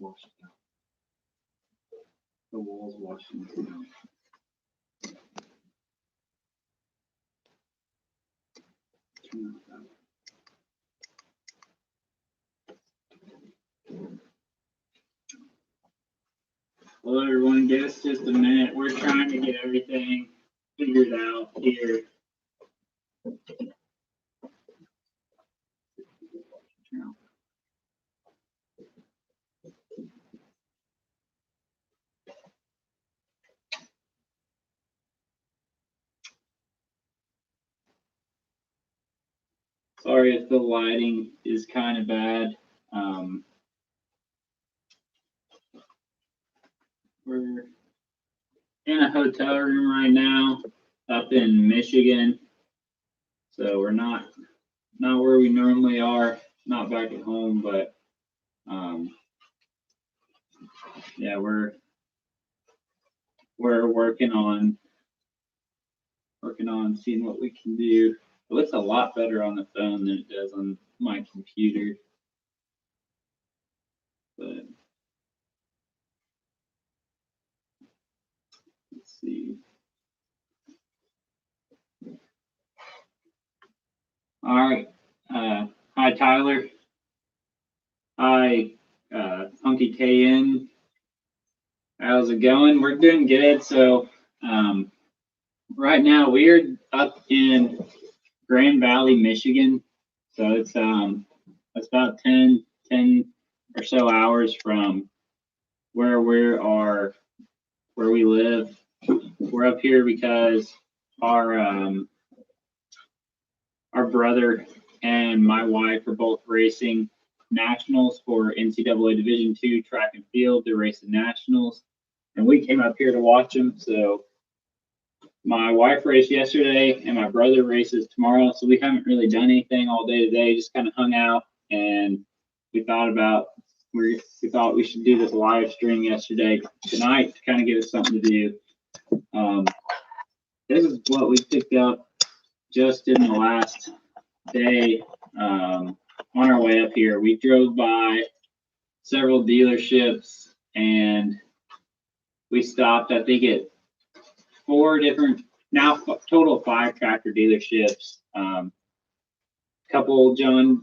washed out. The walls washing out. Hello everyone, give us just a minute. We're trying to get everything figured out here. Sorry if the lighting is kind of bad. We're in a hotel room right now up in Michigan. So we're not where we normally are, not back at home, but yeah, we're working on seeing what we can do. It looks a lot better on the phone than it does on my computer. But let's see. All right. Hi, Tyler. Hi, Hunky KN. How's it going? We're doing good. So right now we're up in Grand Valley, Michigan. So it's about 10 or so hours from where we live. We're up here because our brother and my wife are both racing nationals for NCAA Division II track and field. They're racing nationals, and we came up here to watch them. So my wife raced yesterday, and my brother races tomorrow. So we haven't really done anything all day today. Just kind of hung out, and we thought we should do this live stream yesterday tonight to kind of give us something to do. This is what we picked up just in the last day on our way up here. We drove by several dealerships and we stopped, I think, at 4 different, now total 5 tractor dealerships, 3 John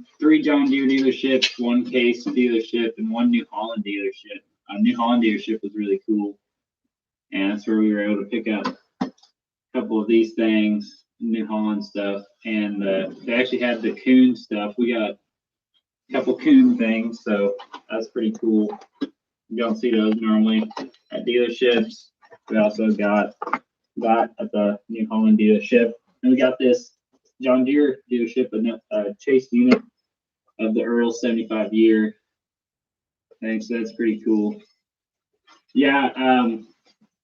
Deere dealerships, 1 Case dealership, and 1 New Holland dealership. New Holland dealership was really cool, and that's where we were able to pick up a couple of these things, New Holland stuff, and they actually had the Coon stuff. We got a couple Coon things, so that's pretty cool. You don't see those normally at dealerships. We also got that at the New Holland dealership, and we got this John Deere dealership, a chase unit of the Earl 75 year thing, so that's pretty cool. Yeah,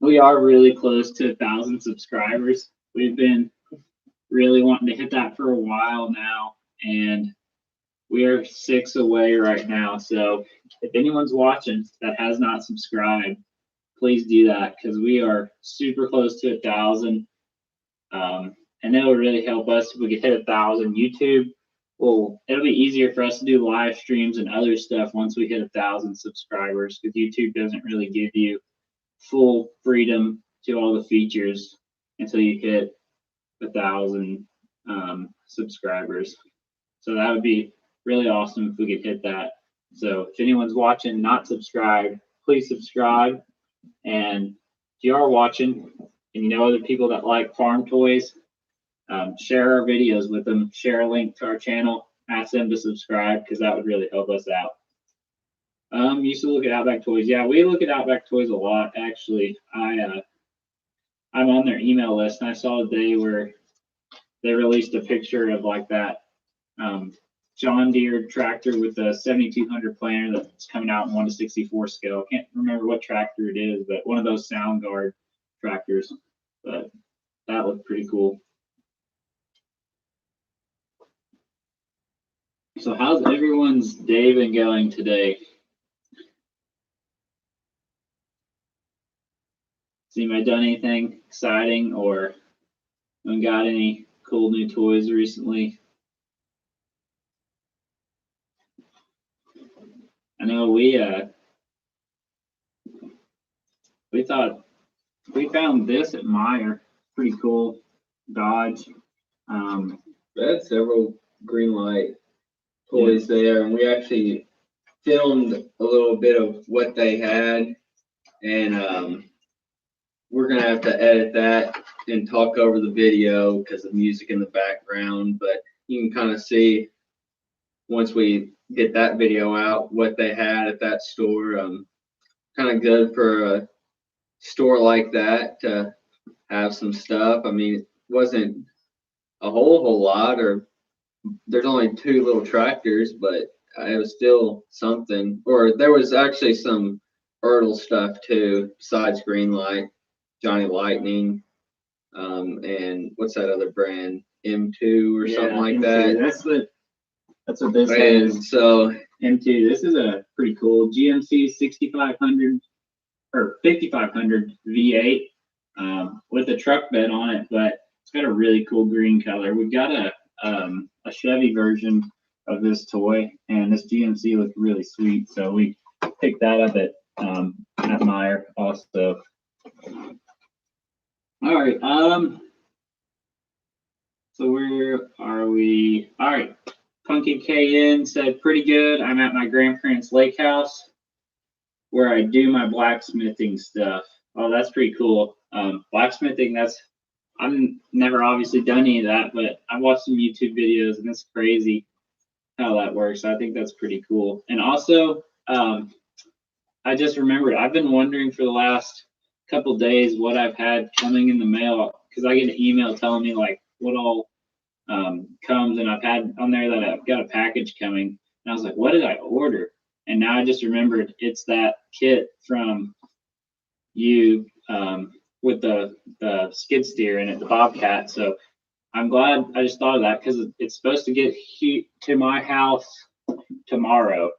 we are really close to 1,000 subscribers. We've been really wanting to hit that for a while now, and we are 6 away right now. So if anyone's watching that has not subscribed, please do that, because we are super close to 1,000. And it'll really help us if we could hit 1,000. YouTube, well, it'll be easier for us to do live streams and other stuff once we hit 1,000 subscribers, because YouTube doesn't really give you full freedom to all the features until you hit 1,000 subscribers. So that would be really awesome if we could hit that. So if anyone's watching not subscribed, please subscribe. And if you are watching and you know other people that like farm toys, share our videos with them, share a link to our channel, ask them to subscribe, because that would really help us out. Used to look at Outback Toys. Yeah, we look at Outback Toys a lot, actually. I'm on their email list, and I saw a day where they released a picture of like that John Deere tractor with a 7200 planter that's coming out in 1:64 scale. I can't remember what tractor it is, but one of those Sound Guard tractors. But that looked pretty cool. So how's everyone's day been going today? Has anybody done anything exciting or got any cool new toys recently? I know we we thought we found this at Meyer. Pretty cool. Dodge. They had several green light toys there, and we actually filmed a little bit of what they had, and we're gonna have to edit that and talk over the video because of music in the background. But you can kind of see once we get that video out what they had at that store. Kind of good for a store like that to have some stuff. I mean, it wasn't a whole lot, or there's only 2 little tractors, but it was still something. Or there was actually some Ertl stuff too, besides Greenlight, Johnny Lightning, and what's that other brand? M2 or something like M2. that. That's what this And is. so M2. This is a pretty cool GMC 6500 or 5500 V8 with a truck bed on it, but it's got a really cool green color. We've got a Chevy version of this toy, and this GMC looked really sweet, so we picked that up at Meyer also. All right, so where are we? All right, Pumpkin KN said pretty good. I'm at my grandparents' lake house where I do my blacksmithing stuff. Oh, that's pretty cool. Blacksmithing, I've never obviously done any of that, but I watched some YouTube videos and it's crazy how that works. I think that's pretty cool. And also, I just remembered, I've been wondering for the last couple days what I've had coming in the mail, because I get an email telling me like what all comes, and I've had on there that I've got a package coming. And I was like, what did I order? And now I just remembered it's that kit from you with the skid steer in it, the Bobcat. So I'm glad I just thought of that, because it's supposed to get to my house tomorrow,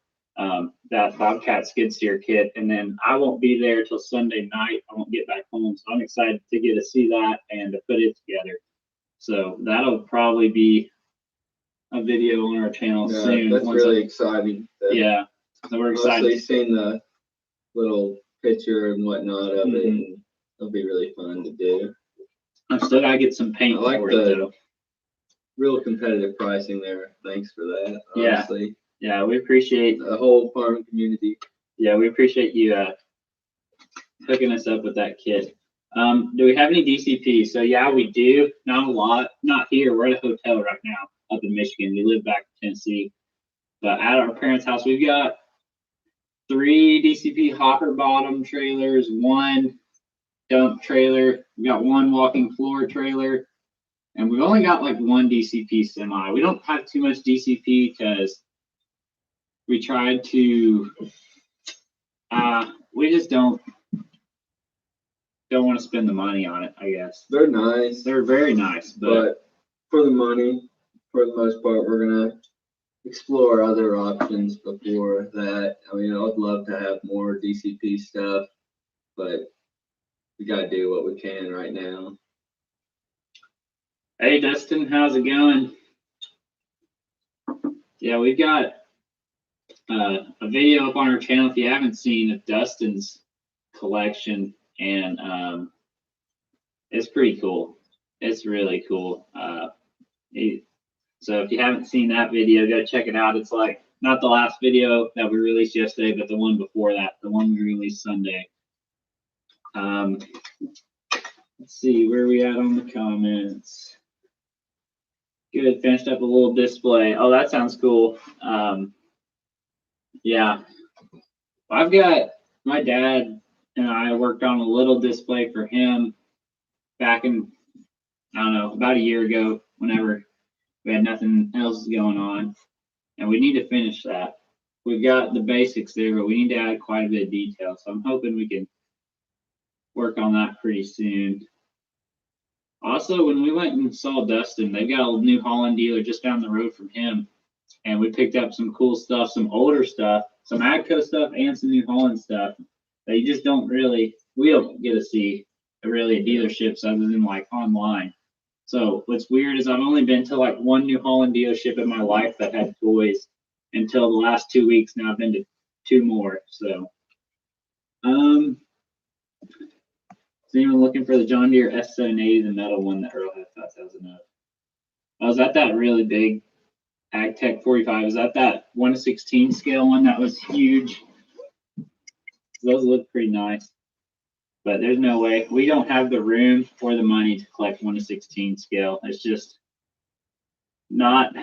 that Bobcat skid steer kit. And then I won't be there till Sunday night. I won't get back home. So I'm excited to get to see that and to put it together. So that'll probably be a video on our channel soon. That's really exciting. Yeah. So we're excited. I've seen the little picture and whatnot of it, and it'll be really fun to do. I'm still gotta get some paint for it though. Real competitive pricing there. Thanks for that. Honestly. Yeah, we appreciate the whole farming community. Yeah, we appreciate you hooking us up with that kit. Do we have any DCP? So yeah, we do. Not a lot. Not here. We're at a hotel right now up in Michigan. We live back in Tennessee. But at our parents' house, we've got 3 DCP hopper bottom trailers, 1 dump trailer. We've got 1 walking floor trailer, and we've only got like 1 DCP semi. We don't have too much DCP because we tried to, we just don't want to spend the money on it, I guess. They're nice. They're very nice, but for the money, for the most part, we're gonna explore other options before that. I mean, I would love to have more DCP stuff, but we gotta do what we can right now. Hey Dustin, how's it going? Yeah, we've got a video up on our channel if you haven't seen of Dustin's collection, and it's pretty cool. It's really cool. So if you haven't seen that video, go check it out. It's like not the last video that we released yesterday, but the one before that, the one we released Sunday. Let's see, where are we at on the comments? Good, finished up a little display. Oh, that sounds cool. Yeah, I've got, my dad and I worked on a little display for him back in, I don't know, about a year ago, whenever we had nothing else going on, and we need to finish that. We've got the basics there, but we need to add quite a bit of detail, so I'm hoping we can work on that pretty soon. Also, when we went and saw Dustin, they've got a New Holland dealer just down the road from him, and we picked up some cool stuff, some older stuff, some Agco stuff, and some New Holland stuff that you just don't really, we don't get to see really at dealerships other than like online. So what's weird is I've only been to like 1 New Holland dealership in my life that had toys until the last 2 weeks. Now I've been to 2 more. So So even looking for the John Deere S780, the metal one that Earl had 5,000 of. I was at that really big Ag Tech 45. Is that 1/16 scale one that was huge? Those look pretty nice, but there's no way. We don't have the room or the money to collect 1/16 scale. It's just not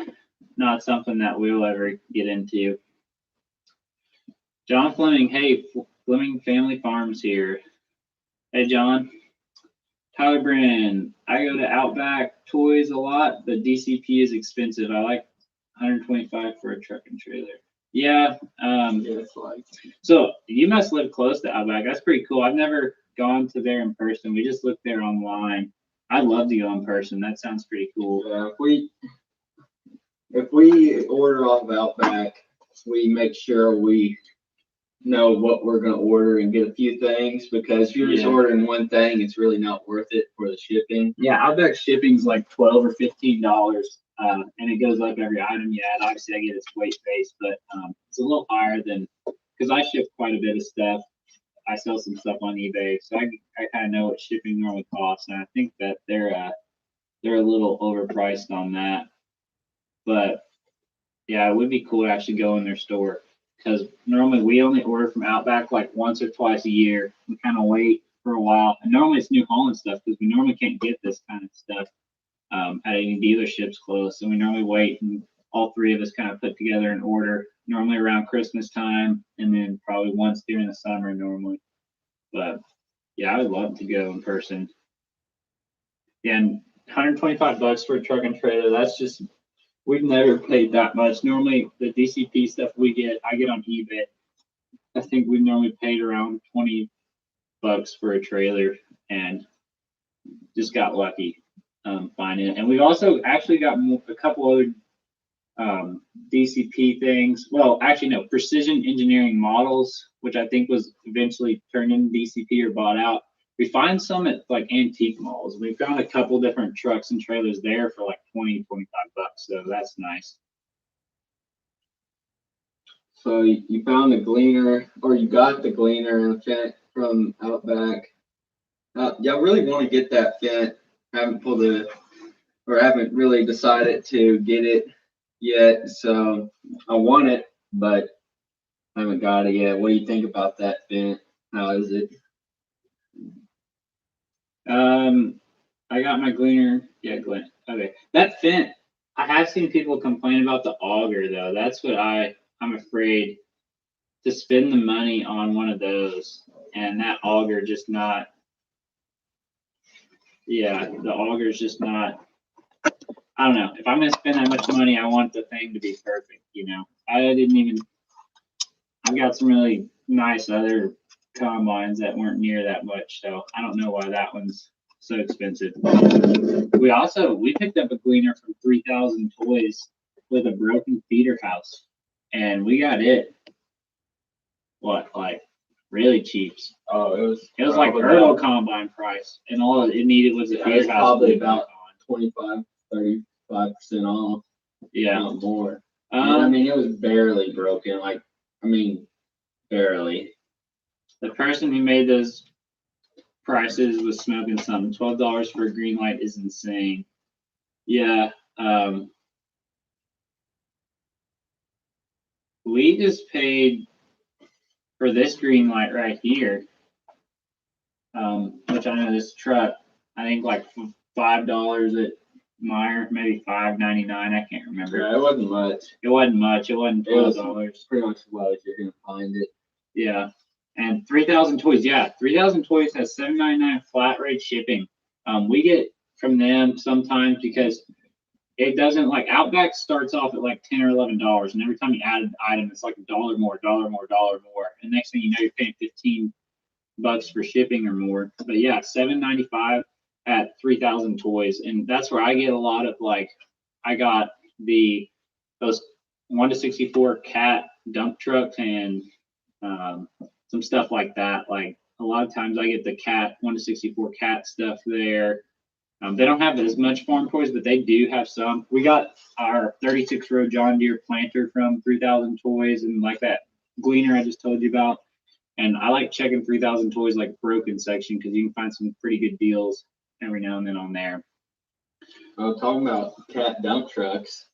something that we'll ever get into. John Fleming, hey, Fleming Family Farms here. Hey, John. Tyler Brennan, I go to Outback Toys a lot, but DCP is expensive. I like 125 for a truck and trailer. Yeah. It's like, So you must live close to Outback. That's pretty cool. I've never gone to there in person. We just looked there online. I'd love to go in person. That sounds pretty cool. yeah, if we order off of Outback, we make sure we know what we're going to order and get a few things, because if you're just ordering one thing, it's really not worth it for the shipping. Yeah, Outback shipping's like $12 or $15, and it goes up every item you add. Obviously, I get its weight base, but it's a little higher than, because I ship quite a bit of stuff. I sell some stuff on eBay, so I kind of know what shipping normally costs, and I think that they're a little overpriced on that. But yeah, it would be cool to actually go in their store, because normally we only order from Outback like once or twice a year. We kind of wait for a while, and normally it's New Holland stuff, because we normally can't get this kind of stuff at any dealerships close. So we normally wait, and all three of us kind of put together an order, normally around Christmas time, and then probably once during the summer normally. But yeah, I would love to go in person. Yeah, and $125 for a truck and trailer, that's just, we've never paid that much. Normally the DCP stuff I get on eBay. I think we normally paid around $20 for a trailer, and just got lucky finding it. And we've also actually got a couple other DCP things. Well, actually no, precision engineering models, which I think was eventually turned into DCP or bought out. We find some at like antique malls. We found a couple different trucks and trailers there for like $20, $25. So that's nice. So you found the Gleaner, or you got the Gleaner and Fent from Outback. Y'all really want to get that Fent. Haven't really decided to get it yet. So I want it, but I haven't got it yet. What do you think about that Fent? How is it? I got my Gleaner. Yeah, Glen. Okay, that Fent. I have seen people complain about the auger though. That's what I'm afraid to spend the money on one of those, and that auger just not. Yeah, the auger's just not. I don't know. If I'm gonna spend that much money, I want the thing to be perfect. You know, I've got some really nice other combines that weren't near that much, so I don't know why that one's so expensive. We picked up a Gleaner from 3,000 Toys with a broken feeder house, and we got it. Like really cheap? Oh, it was like Earl combine price, and all it needed was a feeder house. Probably about 25-35% off. Yeah, not more. I mean, it was barely broken. Barely. The person who made those prices was smoking something. $12 for a green light is insane. Yeah. We just paid for this green light right here, which I know this truck, I think like $5 at Meyer, maybe $5.99. I can't remember. Yeah, it wasn't much. It wasn't much. It wasn't $12. Pretty much well if you're gonna find it. Yeah. And 3,000 Toys. Yeah, 3,000 Toys has $7.99 flat rate shipping. We get from them sometimes because it doesn't, like, Outback starts off at like $10 or $11, and every time you add an item, it's like $1 more, $1 more, $1 more, and next thing you know, you're paying $15 for shipping or more. But yeah, $7.95 at 3,000 Toys, and that's where I get a lot of, like, I got those 1/64 cat dump trucks and some stuff like that. Like a lot of times I get the cat 1/64 cat stuff there. They don't have as much farm toys, but they do have some. We got our 36-row John Deere planter from 3,000 Toys, and like that Gleaner I just told you about. And I like checking 3000 Toys like broken section because you can find some pretty good deals every now and then on there. Talking about cat dump trucks.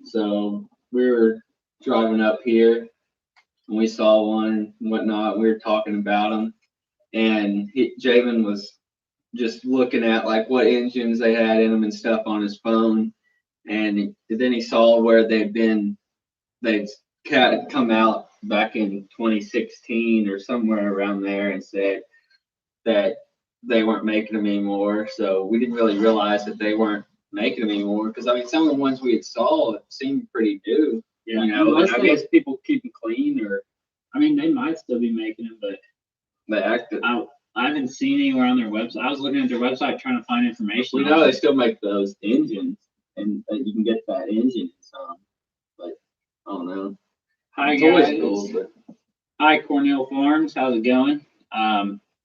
So we were driving up here and we saw one and whatnot. We were talking about them, and Javen was just looking at like what engines they had in them and stuff on his phone. And then he saw where they'd come out back in 2016 or somewhere around there and said that they weren't making them anymore. So we didn't really realize that they weren't making them anymore, because I mean some of the ones we had saw seemed pretty new. Yeah, you know, and I guess people keep them clean, or I mean, they might still be making them, but they acted. I haven't seen anywhere on their website. I was looking at their website trying to find information. We know they still make those engines, and you can get that engine in some, but I don't know. Hi It's guys. always cool, but Hi Cornell Farms, how's it going?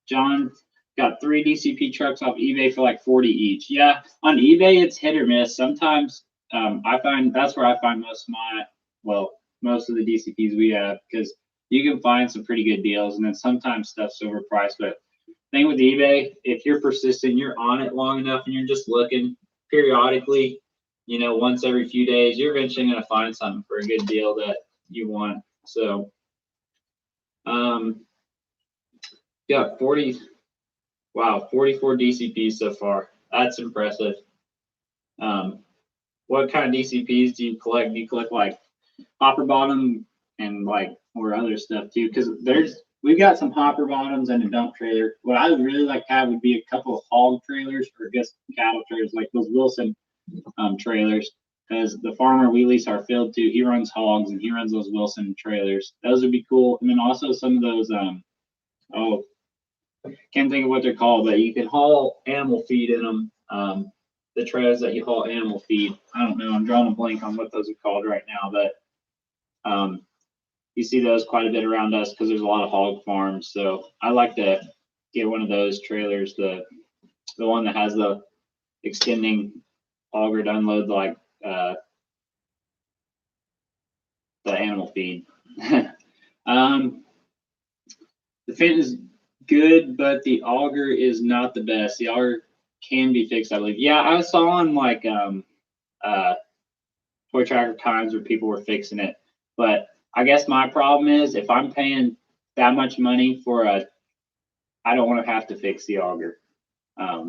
John got 3 DCP trucks off eBay for like 40 each. Yeah, on eBay it's hit or miss. Sometimes I find that's where I find most of the DCPs we have, because you can find some pretty good deals, and then sometimes stuff's overpriced. But thing with eBay, if you're persistent, you're on it long enough, and you're just looking periodically, you know, once every few days, you're eventually going to find something for a good deal that you want. So got 44 DCPs so far. That's impressive. What kind of DCPs do you collect? Do you collect like hopper bottom and like or other stuff too? Because we've got some hopper bottoms and a dump trailer. What I would really like to have would be a couple of hog trailers, or just cattle trailers, like those Wilson trailers. Because the farmer we lease our field to, he runs hogs and he runs those Wilson trailers. Those would be cool. And then also some of those can't think of what they're called, but you can haul animal feed in them. The trailers that you haul animal feed. I don't know. I'm drawing a blank on what those are called right now, but you see those quite a bit around us because there's a lot of hog farms. So I like to get one of those trailers, the one that has the extending auger to unload like the animal feed. The fin is good, but the auger is not the best. The auger can be fixed, I believe. Yeah, I saw on like Toy Tracker Times where people were fixing it, but I guess my problem is if I'm paying that much money for I don't want to have to fix the auger. I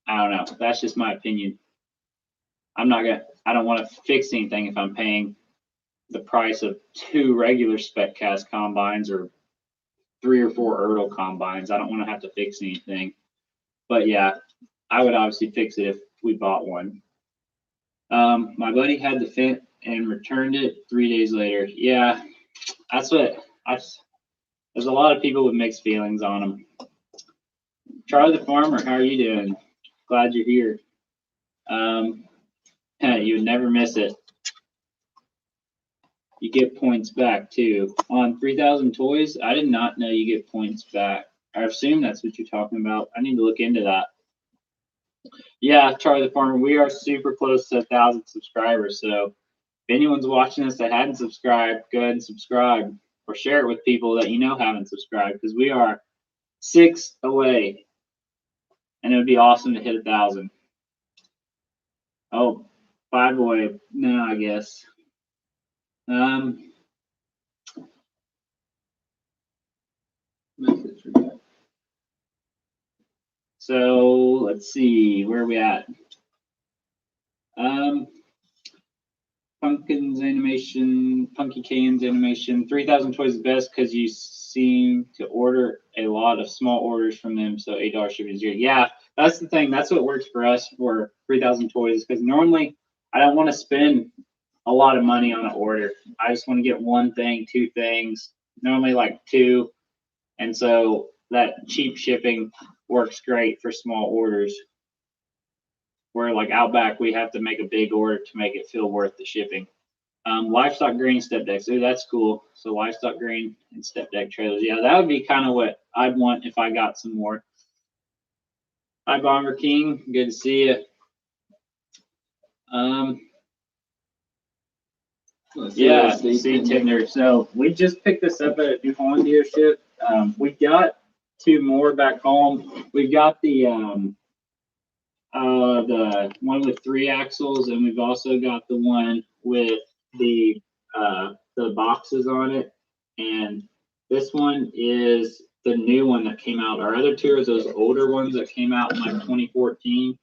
don't know. That's just my opinion. I don't want to fix anything if I'm paying the price of 2 regular spec cast combines or 3 or 4 Ertl combines. I don't want to have to fix anything. But yeah, I would obviously fix it if we bought one. My buddy had the Fendt and returned it 3 days later. Yeah, there's a lot of people with mixed feelings on them. Charlie the Farmer, how are you doing? Glad you're here. You would never miss it. You get points back too. On 3000 Toys, I did not know you get points back. I assume that's what you're talking about. I need to look into that. Yeah, Charlie the Farmer, we are super close to 1,000 subscribers. So if anyone's watching this that hadn't subscribed, go ahead and subscribe, or share it with people that you know haven't subscribed, because we are 6 away, and it would be awesome to hit 1,000. Oh, 5 away. No, I guess. So let's see, where are we at? Pumpkin Cans animation. 3000 Toys is best because you seem to order a lot of small orders from them, so $8 shipping is good. Yeah, that's the thing. That's what works for us for 3000 Toys, because normally I don't want to spend a lot of money on an order. I just want to get 1 thing, 2 things, normally like 2, and so that cheap shipping works great for small orders. Where like Outback, we have to make a big order to make it feel worth the shipping. Livestock grain step decks. Ooh, that's cool. So livestock grain and step deck trailers. Yeah, that would be kind of what I'd want if I got some more. Hi, Bomber King. Good to see you. Yeah, see Tinder. So we just picked this up at a New Holland dealership, We got 2 more back home. We've got the one with 3 axles, and we've also got the one with the boxes on it. And this one is the new one that came out. Our other 2 are those older ones that came out in like 2014.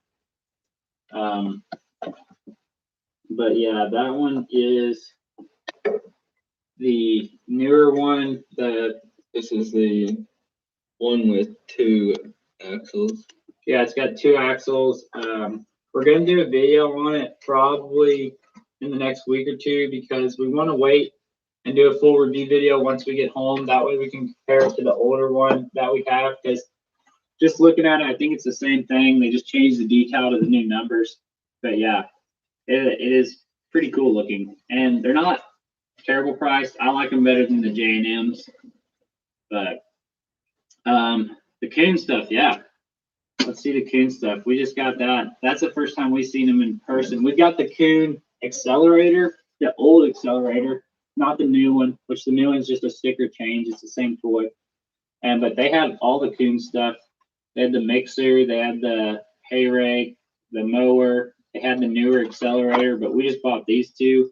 But yeah, that one is the newer one. This is the one with 2 axles. Yeah, it's got 2 axles. We're gonna do a video on it probably in the next week or 2 because we want to wait and do a full review video once we get home. That way we can compare it to the older one that we have, because just looking at it, I think it's the same thing. They just changed the decal to the new numbers. But yeah, it is pretty cool looking, and they're not terrible priced. I like them better than the J&Ms. But the Coon stuff, yeah. Let's see the Coon stuff. We just got that. That's the first time we've seen them in person. We've got the Coon accelerator, the old accelerator, not the new one, which the new one's just a sticker change. It's the same toy. But they had all the Coon stuff. They had the mixer, they had the hay rake, the mower, they had the newer accelerator, but we just bought these 2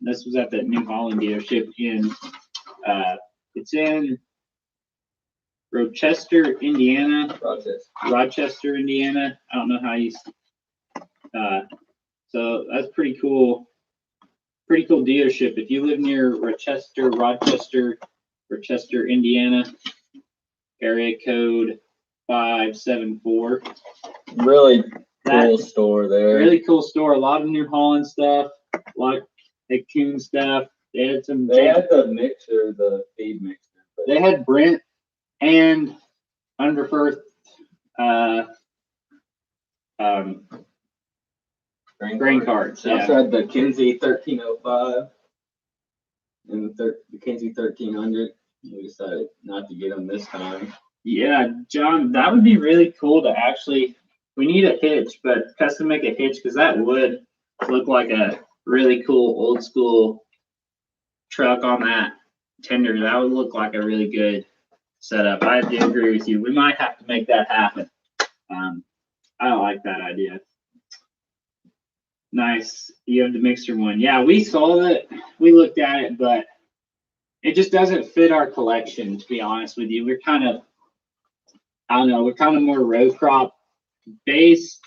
this was at the New Holland dealership in it's in Rochester, Indiana. Rochester, Indiana. I don't know how you. So that's pretty cool. Pretty cool dealership. If you live near Rochester, Indiana, area code 574. Really cool store there. Really cool store. A lot of New Holland stuff. A lot of the Coon stuff. They had some. They had the mixer, the feed mixer. They had Brent and Underfirth grain carts. They also had the Kinsey 1305 and the Kinsey 1300. We decided not to get them this time. Yeah, John, that would be really cool to actually. We need a hitch, but custom make a hitch, because that would look like a really cool old school truck on that tender. That would look like a really good setup. I do agree with you. We might have to make that happen. I like that idea. Nice. You have the mixer one. Yeah, we saw it. We looked at it, but it just doesn't fit our collection, to be honest with you. We're kind of, I don't know, we're kind of more row crop based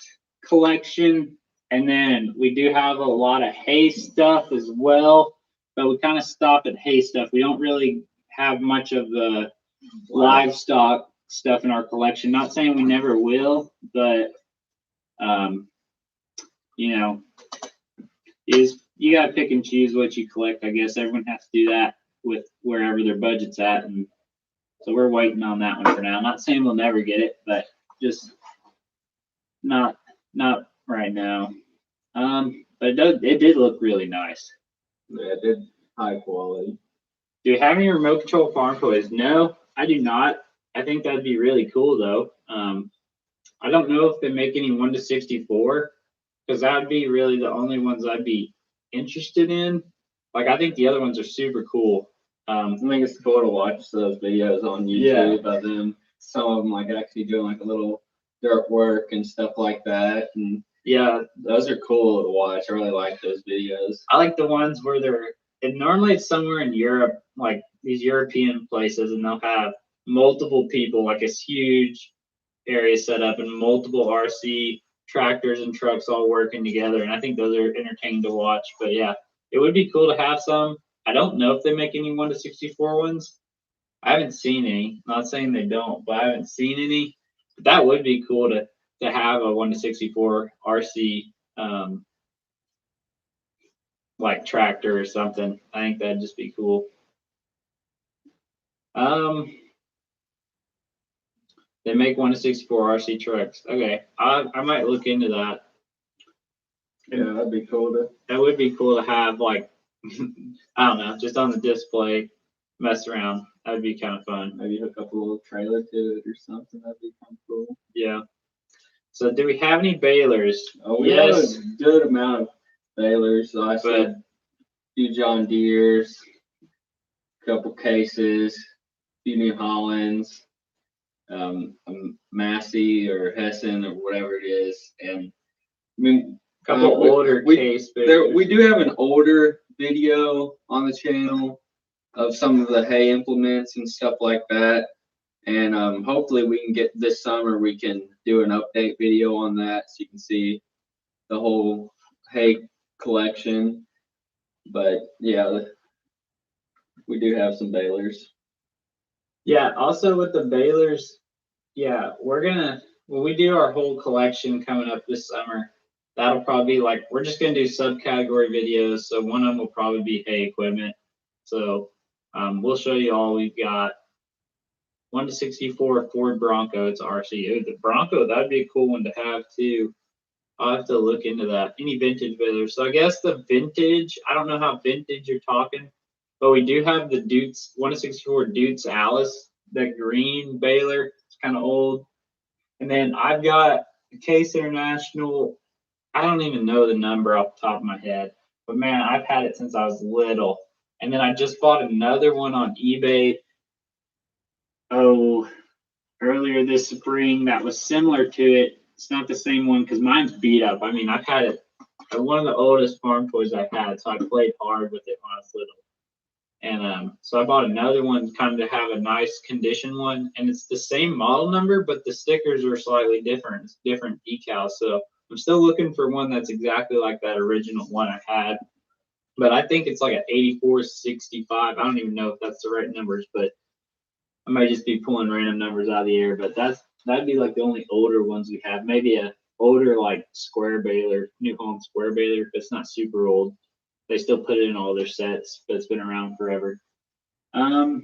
collection. And then we do have a lot of hay stuff as well, but we kind of stop at hay stuff. We don't really have much of the livestock stuff in our collection. Not saying we never will, but you know, you gotta pick and choose what you collect. I guess everyone has to do that with wherever their budget's at, and so we're waiting on that one for now. Not saying we'll never get it, but just not right now. But it did look really nice. Yeah, it did. High quality. Do you have any remote control farm toys? No, I do not. I think that'd be really cool though. I don't know if they make any 1-64, because that would be really the only ones I'd be interested in. Like, I think the other ones are super cool. I think it's cool to watch those videos on YouTube of them. Some of them like actually doing like a little dirt work and stuff like that. And yeah, those are cool to watch. I really like those videos. I like the ones where normally it's somewhere in Europe, like these European places, and they'll have multiple people, like this huge area set up, and multiple RC tractors and trucks all working together. And I think those are entertaining to watch. But yeah, it would be cool to have some. I don't know if they make any 1-64 ones. I haven't seen any. Not saying they don't, but I haven't seen any. But that would be cool to have a 1-64 RC like tractor or something. I think that'd just be cool. They make 1-64 RC trucks. Okay, I might look into that. Yeah, that'd be cool That would be cool to have, like, I don't know, just on the display, mess around. That'd be kind of fun. Maybe hook up a little trailer to it or something. That'd be kind of cool. Yeah. So, do we have any balers? We have a good amount of balers. So I said a few John Deeres, couple cases, a few New Hollands, a Massey or Hessen or whatever it is, and I mean, Couple older case balers. We do have an older video on the channel of some of the hay implements and stuff like that. And hopefully we can get this summer, we can do an update video on that so you can see the whole hay collection. But yeah, we do have some balers. Yeah, also with the balers, yeah, when we do our whole collection coming up this summer, that'll probably be like, we're just gonna do subcategory videos. So one of them will probably be hay equipment. So we'll show you all we've got. 1/64 Ford Bronco. It's RC. The Bronco, that'd be a cool one to have too. I'll have to look into that. Any vintage balers. So I guess the vintage, I don't know how vintage you're talking, but we do have the Dutes 1/64 Dutes Alice, that green baler. It's kind of old. And then I've got the Case International. I don't even know the number off the top of my head, but man, I've had it since I was little. And then I just bought another one on eBay. Earlier this spring that was similar to it. It's not the same one because mine's beat up. I mean, I've had it, one of the oldest farm toys I've had, so I played hard with it when I was little. And so I bought another one kind of to have a nice condition one, and it's the same model number, but the stickers are slightly different. It's different decals. So I'm still looking for one that's exactly like that original one I had. But I think it's like an 8465. I don't even know if that's the right numbers, but I might just be pulling random numbers out of the air, but that'd be like the only older ones we have. Maybe a older like square baler, New Holland square baler, but it's not super old. They still put it in all their sets, but it's been around forever. Found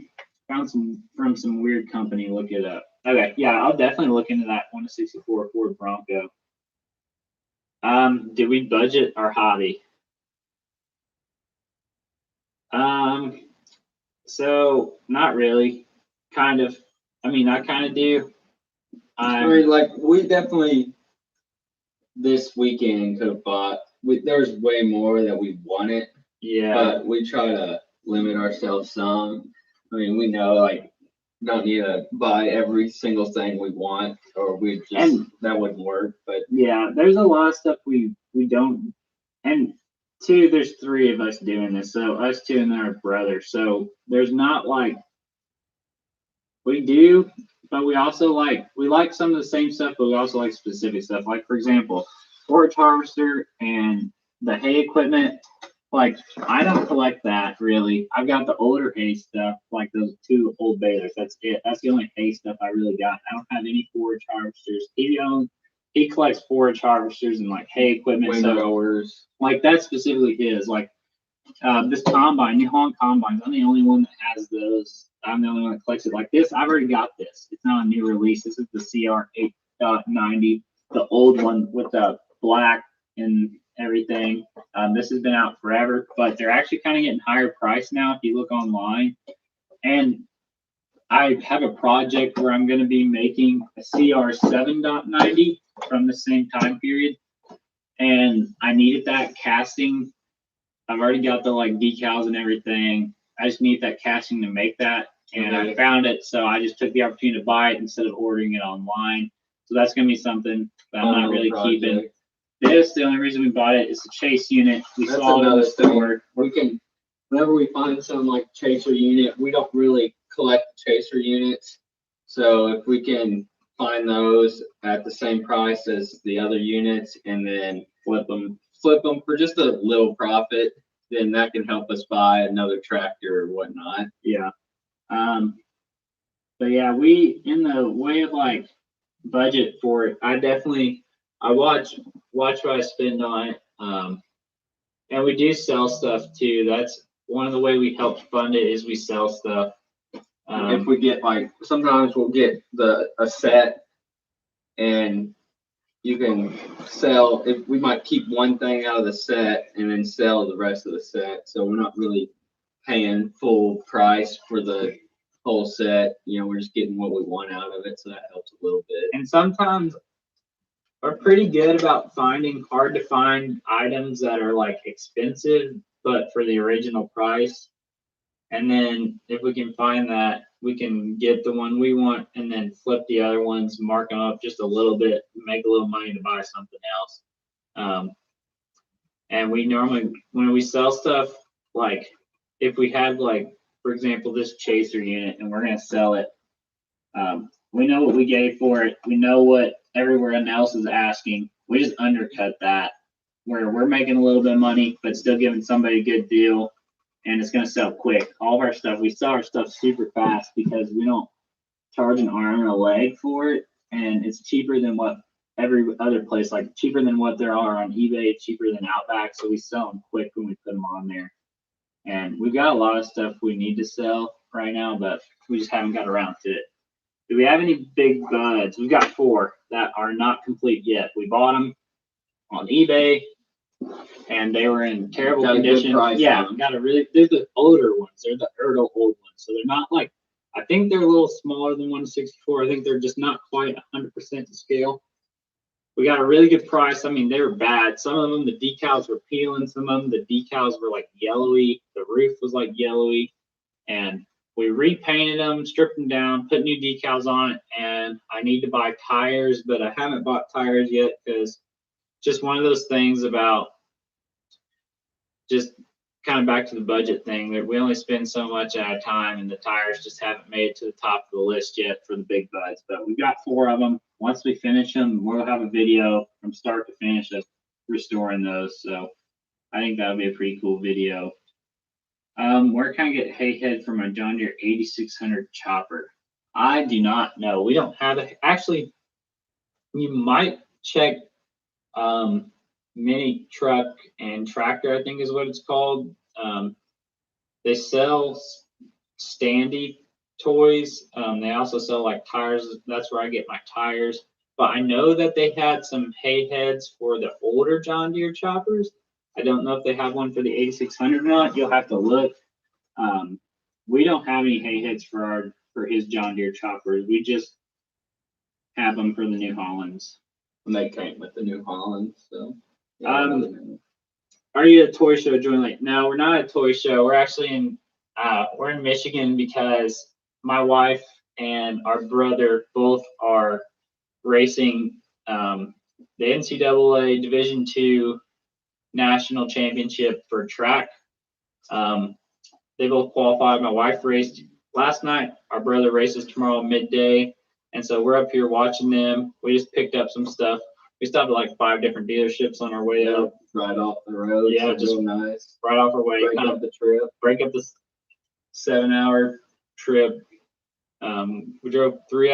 some from some weird company. Look it up. Okay, yeah, I'll definitely look into that 1/64 Ford Bronco. Did we budget our hobby? So not really. Kind of. I mean, I kind of do. I mean, like, we definitely this weekend could have bought. There's way more that we wanted. Yeah. But we try to limit ourselves some. I mean, we know, like, don't need to buy every single thing we want, or that wouldn't work. But yeah, there's a lot of stuff we don't. And two, there's three of us doing this. So us two and then our brother. So there's not like. We do, but we also we like some of the same stuff, but we also like specific stuff. Like, for example, forage harvester and the hay equipment. Like, I don't collect that really. I've got the older hay stuff, like those two old balers. That's it. That's the only hay stuff I really got. I don't have any forage harvesters. He collects forage harvesters and like hay equipment. Windrowers. Like, that's specifically his. Like, this combine, New Holland combines, I'm the only one that has those. I'm the only one that collects it. Like this, I've already got this. It's not a new release. This is the CR 8.90, the old one with the black and everything. This has been out forever, but they're actually kind of getting higher price now if you look online. And I have a project where I'm going to be making a CR 7.90 from the same time period. And I needed that casting. I've already got the like decals and everything. I just need that casting to make that, and I found it, so I just took the opportunity to buy it instead of ordering it online. So that's gonna be something that I'm not really keeping. This, the only reason we bought it is the chase unit. We saw it in the store. We can, whenever we find some like chaser unit, we don't really collect chaser units. So if we can find those at the same price as the other units and then flip them for just a little profit, then that can help us buy another tractor or whatnot. Yeah. But yeah, we, in the way of like budget for it, I watch what I spend on it. And we do sell stuff too. That's one of the way we help fund it is we sell stuff. If we get like, sometimes we'll get a set and you can sell, if we might keep one thing out of the set and then sell the rest of the set. So we're not really paying full price for the whole set. You know, we're just getting what we want out of it. So that helps a little bit. And sometimes we're pretty good about finding hard to find items that are like expensive, but for the original price. And then if we can find that, we can get the one we want and then flip the other ones, mark them up just a little bit, make a little money to buy something else. And we normally, when we sell stuff, like if we had like, for example, this chaser unit and we're going to sell it, we know what we gave for it. We know what everyone else is asking. We just undercut that where we're making a little bit of money, but still giving somebody a good deal. And it's going to sell quick. All of our stuff, we sell our stuff super fast because we don't charge an arm and a leg for it. And it's cheaper than what every other place, like cheaper than what there are on eBay, cheaper than Outback. So we sell them quick when we put them on there. And we've got a lot of stuff we need to sell right now, but we just haven't got around to it. Do we have any big buds? We've got 4 that are not complete yet. We bought them on eBay. And they were in terrible condition. Yeah, got a really. They're the older ones. They're the old ones. So they're not like. I think they're a little smaller than 164. I think they're just not quite 100% to scale. We got a really good price. I mean, they were bad. Some of them, the decals were peeling. Some of them, the decals were like yellowy. The roof was like yellowy, and we repainted them, stripped them down, put new decals on it. And I need to buy tires, but I haven't bought tires yet because. Just one of those things about just kind of back to the budget thing that we only spend so much at a time and the tires just haven't made it to the top of the list yet for the big buds. But we've got 4 of them. Once we finish them, we'll have a video from start to finish of restoring those. So I think that'll be a pretty cool video. Where can I get hay head for my John Deere 8600 chopper? I do not know. We don't have it. Actually, you might check mini truck and tractor, I think is what it's called. They sell standy toys. They also sell like tires. That's where I get my tires. But I know that they had some hay heads for the older John Deere choppers. I don't know if they have one for the 8600 or not. You'll have to look. We don't have any hay heads for his John Deere choppers. We just have them for the New Hollands. And they came with the New Holland, so. Are you at a toy show, Join Lake? No, we're not at a toy show. We're actually we're in Michigan because my wife and our brother both are racing the NCAA Division II National Championship for track. They both qualified. My wife raced last night. Our brother races tomorrow midday. And so we're up here watching them. We just picked up some stuff. We stopped at like 5 different dealerships on our way up. Right off the road. Yeah, just real nice. Right off our way. Break up the trip. Break up the 7-hour trip. We drove 10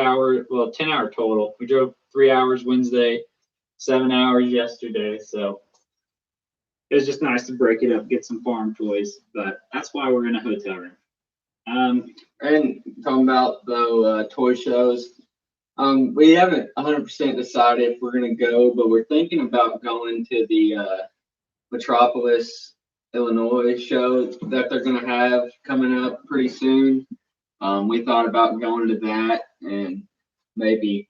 hour total. We drove 3 hours Wednesday, 7 hours yesterday. So it was just nice to break it up, get some farm toys. But that's why we're in a hotel room. And talking about the toy shows, we haven't 100% decided if we're going to go, but we're thinking about going to the Metropolis, Illinois show that they're going to have coming up pretty soon. We thought about going to that and maybe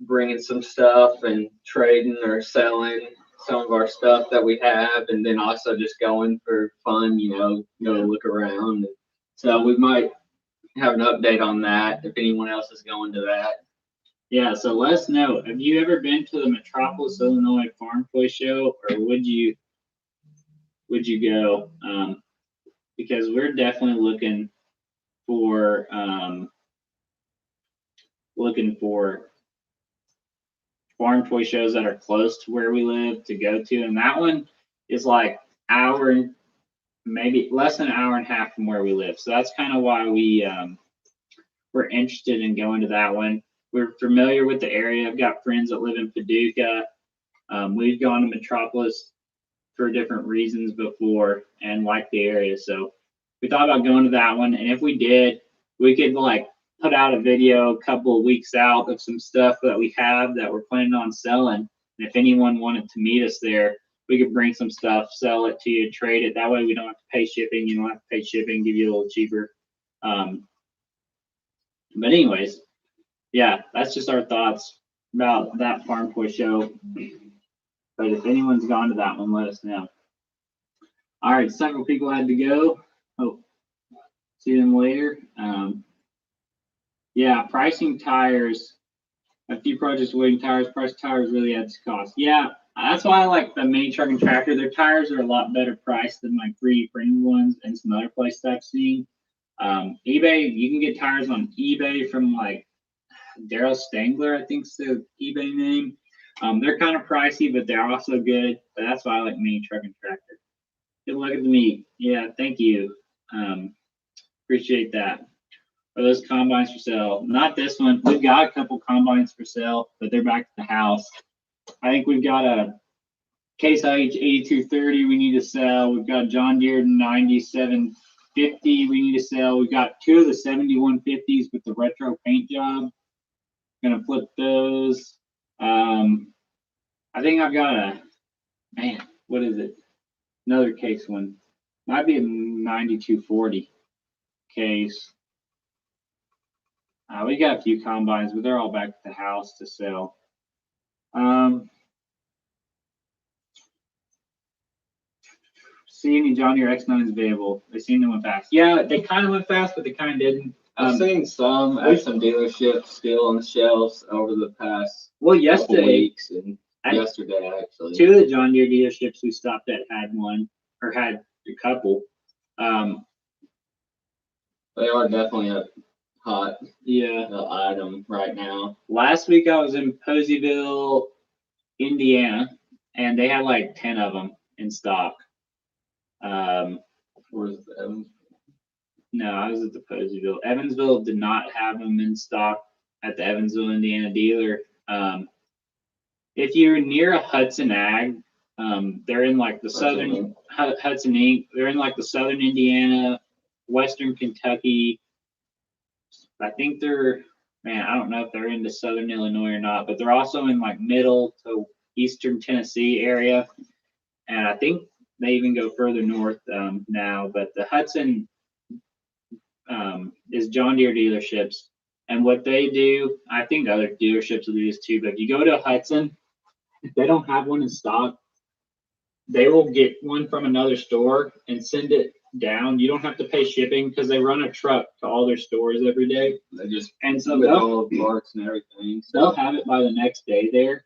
bringing some stuff and trading or selling some of our stuff that we have, and then also just going for fun, go look around. So we might have an update on that if anyone else is going to that. Yeah, so let us know. Have you ever been to the Metropolis, Illinois Farm Toy Show, or would you go? Because we're definitely looking for farm toy shows that are close to where we live to go to, and that one is like maybe less than an hour and a half from where we live. So that's kind of why we're interested in going to that one. We're familiar with the area. I've got friends that live in Paducah. We've gone to Metropolis for different reasons before and like the area. So we thought about going to that one. And if we did, we could like put out a video a couple of weeks out of some stuff that we have that we're planning on selling. And if anyone wanted to meet us there, we could bring some stuff, sell it to you, trade it. That way we don't have to pay shipping. You don't have to pay shipping, give you a little cheaper. But anyways, yeah, that's just our thoughts about that farm toy show. But if anyone's gone to that one, let us know. All right, several people had to go. Oh, see them later. Yeah, pricing tires. A few projects waiting tires. Price tires really adds cost. Yeah, that's why I like the Mini Truck and Tractor. Their tires are a lot better priced than my pre-printed ones and some other places I've seen. eBay, you can get tires on eBay from like Daryl Stangler, I think's the eBay name. They're kind of pricey, but they're also good. But that's why I like Mini Truck and Tractor. Good luck at the meet. Yeah, thank you. Appreciate that. Are those combines for sale? Not this one. We've got a couple combines for sale, but they're back to the house. I think we've got a Case IH 8230 we need to sell. We've got a John Deere 9750 we need to sell. We've got two of the 7150s with the retro paint job. Gonna flip those. I think I've got a, man, what is it? Another Case one. Might be a 9240 Case. We got a few combines, but they're all back at the house to sell. See any John Deere X9s available? They seem to went fast. Yeah, they kind of went fast, but they kind of didn't. I've seen some at some dealerships still on the shelves over the past couple weeks and yesterday actually. Two of the John Deere dealerships we stopped at had one or had a couple. They are definitely a hot item right now. Last week I was in Poseyville, Indiana, and they had like 10 of them in stock. Where's Evans? No, I was at the Poseyville. Evansville did not have them in stock at the Evansville, Indiana dealer. If you're near a Hudson Ag, they're in like the southern Hudson Inc. They're in like the southern Indiana, western Kentucky. I think they're, man, I don't know if they're into southern Illinois or not, but they're also in like middle to eastern Tennessee area. And I think they even go further north now. But the Hudson is John Deere dealerships. And what they do, I think other dealerships will do this too, but if you go to Hudson, if they don't have one in stock, they will get one from another store and send it down. You don't have to pay shipping because they run a truck to all their stores every day. They just with all the parts and everything. So they'll have it by the next day there.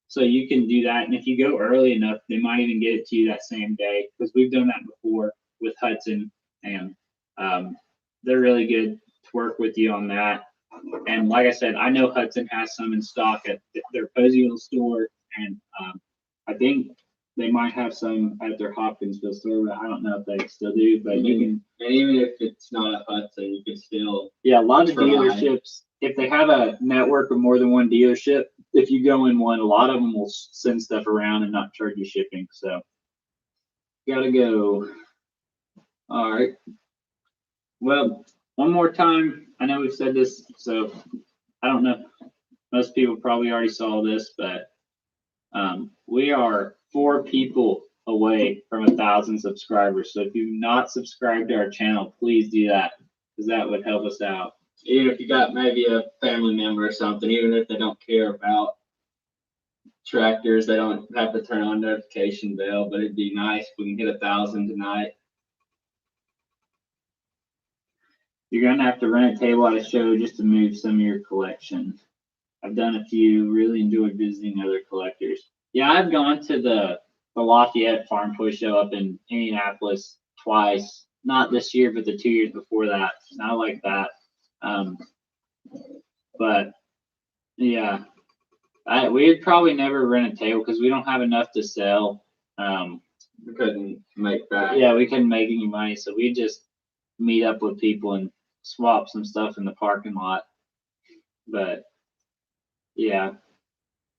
So you can do that. And if you go early enough, they might even get it to you that same day because we've done that before with Hudson. And they're really good to work with you on that. And like I said, I know Hudson has some in stock at their Poseyville store. And I think they might have some at their Hopkinsville store, but I don't know if they still do. But you can, and even if it's not a Hudson, you can still. Yeah, a lot of dealerships, if they have a network of more than one dealership, if you go in one, a lot of them will send stuff around and not charge you shipping. So, gotta go. All right. Well, one more time. I know we've said this, so I don't know. Most people probably already saw this, but we are 4 people away from 1,000 subscribers. So if you've not subscribed to our channel, please do that because that would help us out. Even if you got maybe a family member or something, even if they don't care about tractors, they don't have to turn on notification bell, but it'd be nice if we can hit 1,000 tonight. You're gonna have to rent a table at a show just to move some of your collection. I've done a few, really enjoyed visiting other collectors. Yeah, I've gone to the Lafayette Farm Toy Show up in Indianapolis twice. Not this year, but the 2 years before that. And I like that. But yeah, we'd probably never rent a table because we don't have enough to sell. We couldn't make back. Yeah, we couldn't make any money, so we just meet up with people and swap some stuff in the parking lot. But yeah,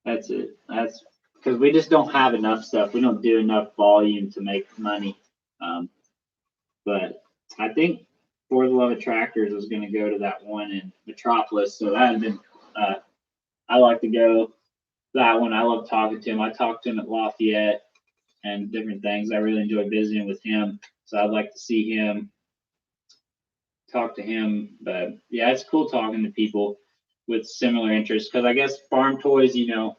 that's it. That's because we just don't have enough stuff. We don't do enough volume to make money. But I think For the Love of Tractors was going to go to that one in Metropolis. So that had been, I like to go that one. I love talking to him. I talked to him at Lafayette and different things. I really enjoy visiting with him. So I'd like to see him, talk to him. But yeah, it's cool talking to people with similar interests because I guess farm toys, you know,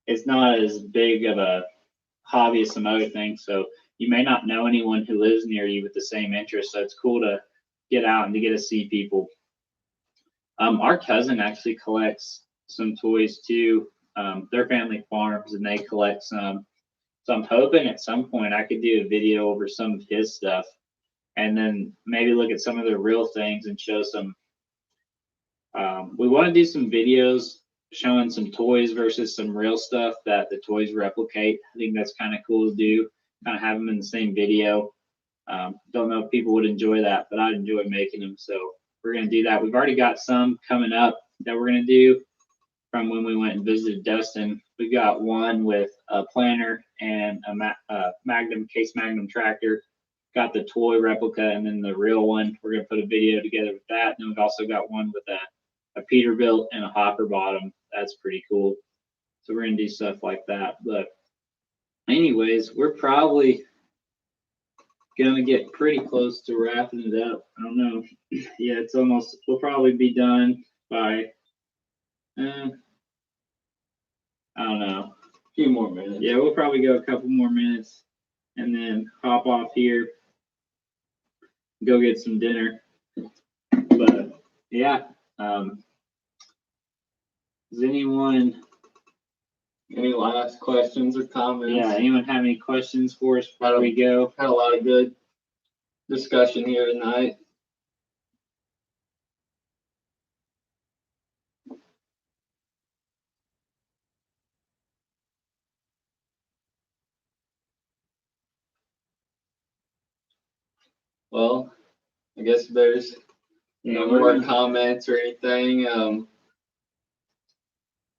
it's not as big of a hobby as some other things. So you may not know anyone who lives near you with the same interest. So it's cool to get out and to get to see people. Our cousin actually collects some toys too. Their family farms and they collect some. So I'm hoping at some point I could do a video over some of his stuff and then maybe look at some of the real things and show some. We want to do some videos showing some toys versus some real stuff that the toys replicate. I think that's kind of cool to do, kind of have them in the same video. Don't know if people would enjoy that, but I'd enjoy making them. So we're going to do that. We've already got some coming up that we're going to do from when we went and visited Dustin. We got one with a planter and a Case Magnum tractor. Got the toy replica and then the real one. We're going to put a video together with that. And then we've also got one with a Peterbilt and a hopper bottom. That's pretty cool. So we're going to do stuff like that. But anyways, we're probably going to get pretty close to wrapping it up. I don't know. Yeah, it's almost, we'll probably be done by, I don't know. A few more minutes. Yeah, we'll probably go a couple more minutes and then hop off here, go get some dinner. But yeah, does anyone, any last questions or comments? yeah, anyone have any questions for us before we go? Had a lot of good discussion here tonight. Well, I guess if there's no more comments or anything,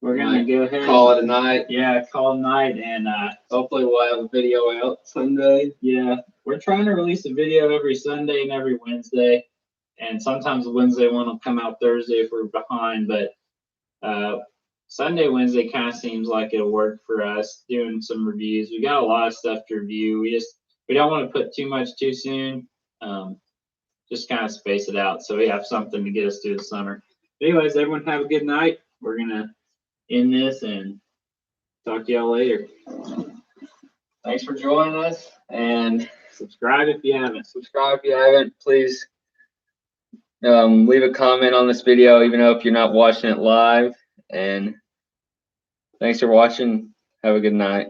We're gonna go ahead call it a night. Yeah, call it a night, and hopefully we'll have a video out Sunday. Yeah, we're trying to release a video every Sunday and every Wednesday, and sometimes the Wednesday one will come out Thursday if we're behind, but Sunday, Wednesday kind of seems like it'll work for us, doing some reviews. We got a lot of stuff to review. We don't want to put too much too soon. Just kind of space it out so we have something to get us through the summer. Anyways, everyone have a good night. We're gonna end this and talk to y'all later. Thanks for joining us, and subscribe if you haven't. Please leave a comment on this video, even though if you're not watching it live. And thanks for watching. Have a good night.